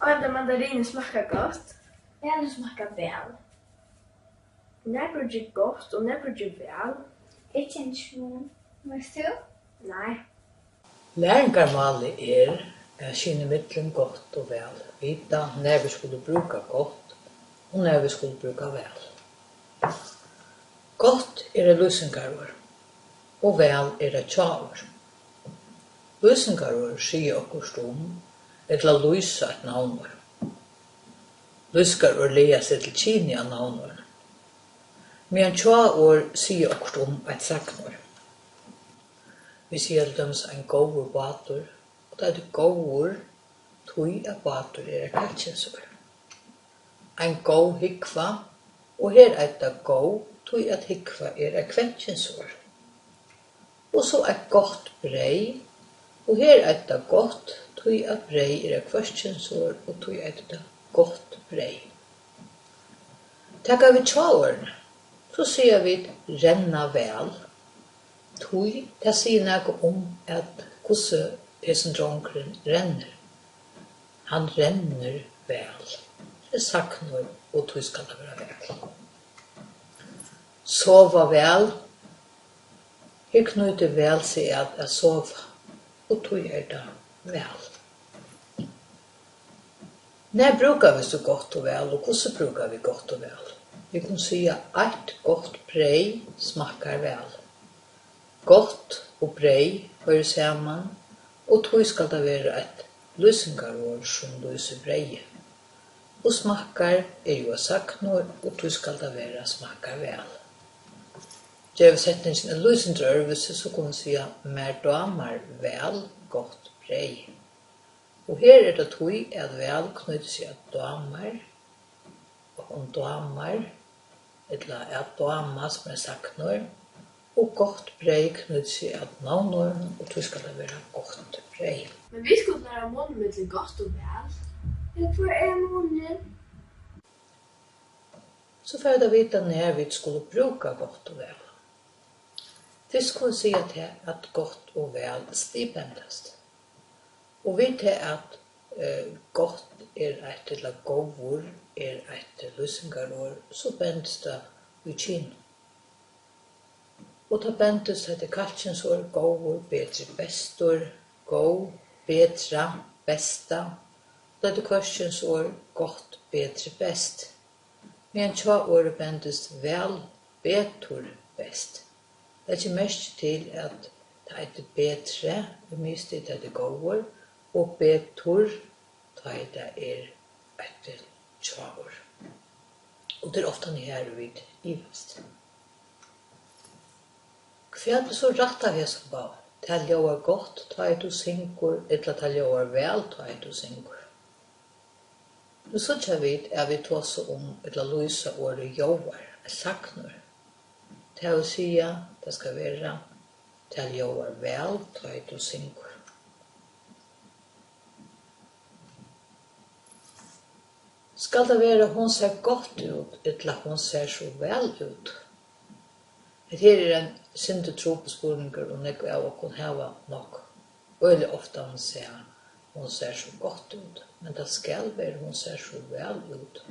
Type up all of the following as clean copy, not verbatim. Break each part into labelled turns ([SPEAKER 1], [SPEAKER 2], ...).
[SPEAKER 1] Alla mandariner smakar gott.
[SPEAKER 2] Eller smakar väl.
[SPEAKER 1] När brukar gott och när brukar väl?
[SPEAKER 2] Ikke en sjon. Vet du?
[SPEAKER 1] Nej.
[SPEAKER 3] Læringarmáli at skynde mittlen godt og vel. Vita når vi skulle bruka godt og når vi skulle bruka vel. Godt det løysingarord, og vel det tjaord. Løysingarord sier okkurst eller løysa et navnord. Løysingarord leia seg til kini av navnord. Men tjaord sier okkurst et saknord. Vi sier til dem en gåur batur, og det gåur tui at batur katjinsur. Ein gåu hikva, og her det gåu tui at hikva kventsinsur. Og så et godt brei, og her det godt tui at brei kventsinsur, og tui det godt brei. Takka vi tjaurene, så sier vi renna vel. Tui, det sier noe at hvordan desen dronkeren renner. Han renner vel. Det saknor, og tui skal det være vel. Sova vel. Her knyter vel seg at sova, og tui det vel. Når brukar vi så godt og vel, og hvordan brukar vi godt og vel? Vi kan si at et godt brei smakar vel. Godt og brei hører saman, og tog skal det være et løysingarord som løyser breie. Og smakkar jo saknord, og tog skal det være smakkar vel. Gjør vi setningen en løysingarøvelse, så kan vi si mer damar vel godt brei. Og her det tog at vel knytter seg at damar, og om damar, eller at dama som saknord, og godt brei knytter seg at navnorden, og tog skal det være godt brei.
[SPEAKER 1] Men vi skulle lære månen mellom gott og vel.
[SPEAKER 2] Ja, hvor månen?
[SPEAKER 3] Så får jeg vite når vi skulle bruka godt og vel. Det skulle si at godt og vel stipendast. Og vi til at godt et eller gåvor et løysingarord, så bendes det vi kino. Og ta bendes det kalkinsord, gåvor, bedre bestor, gåv, bedra, besta. Det kvarskinsord, godt, bedre, best. Men tja året bendes vel, betur, best. Det ikke mest til at det bedre, vi mister det gåvor, og betur, det etter tja år. Og det ofte her vid ivast. Hva så rett av jeg som ba? Til jeg var godt, ta du syngur, eller til jeg var vel, ta du syngur. Nu så ikke vet vi tåse eller løse året jobber, saknor. Til å si det skal være til jeg var vel, ta du syngur. Skal det være hun ser godt ut, eller hun ser så vel ut? Her en syndetropesporninger, og nekve av å kunne hava nok. Veldig ofte hun ser så godt ut, men det skal være hun ser så vel ut.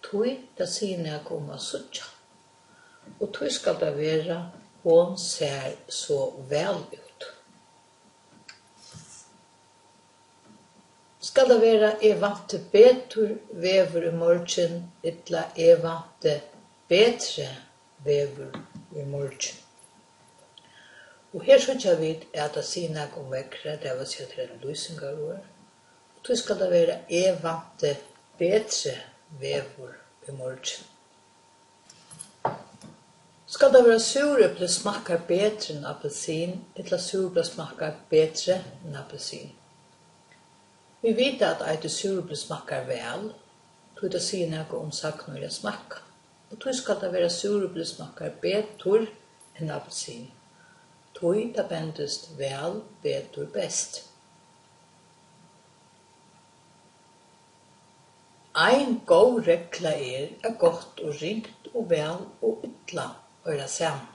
[SPEAKER 3] Tui, det sier jeg kommer suttja. Og tui skal det være hun ser så vel ut. Skal det være vant betur vever i morgen, eller vant betre vever i morgen. Og her så ikke vi at det sier noe vekkere, det vil si at det løysingarord. Og så skal det være vante bedre vever i morgen. Skal det være sureple smakker bedre enn appelsin, eller sureple smakker bedre enn appelsin. Vi vet at et sureple smakker vel, så det sier noe saknor jeg smakker. Og så skal det være sureple smakker bedre enn appelsin. Tui det bendest vel, betur, best. Ein god regla godt og ringt og vel og ytla høyra saman.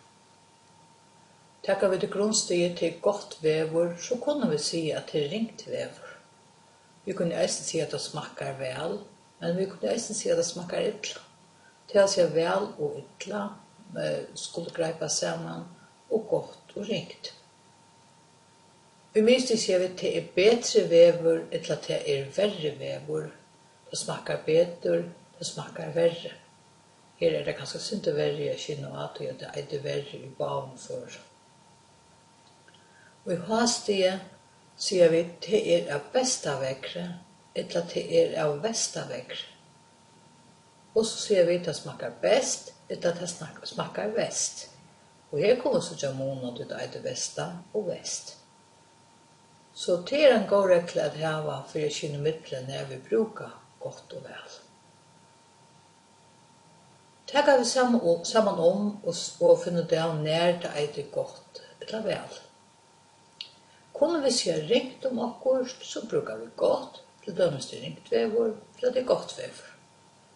[SPEAKER 3] Takkar vi til grunnstiget til godt vevor, så kunne vi si at det ringt vevor. Vi kunne eisen si at det smakkar vel, men vi kunne eisen si at det smakkar illa. Til å si vel og illa skulle greipa sammen, og godt og ringt. Vi minst sier vi til betre vever, eller til verre vever. Det smakkar betur, det smakkar verre. Her det ganske synd verre i kino at det det verre i baven for. Og i hastige sier vi til av besta vekre, eller til av besta vekre. Og så sier vi at det smakkar best, eller at det smakkar vest. Og her kommer så jamona til det besta og vest. Så det en god regel at hava for å kjenne midtelen når vi bruker godt og vel. Det kan vi sammen om og finne ut av når det godt eller vel. Kunne vi si ringt om akkurat, så bruker vi godt, til dømes til ringt vever, til det godt vever.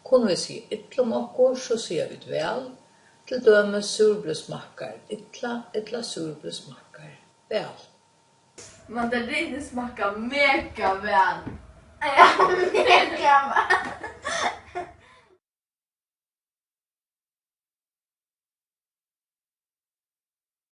[SPEAKER 3] Kunne vi si ytla om akkurat, så sier vi vel, til dømes surblesmakkar ytla, eller surblesmakkar vel.
[SPEAKER 1] Mandariner smakar mega väl.
[SPEAKER 2] Ja, mega väl.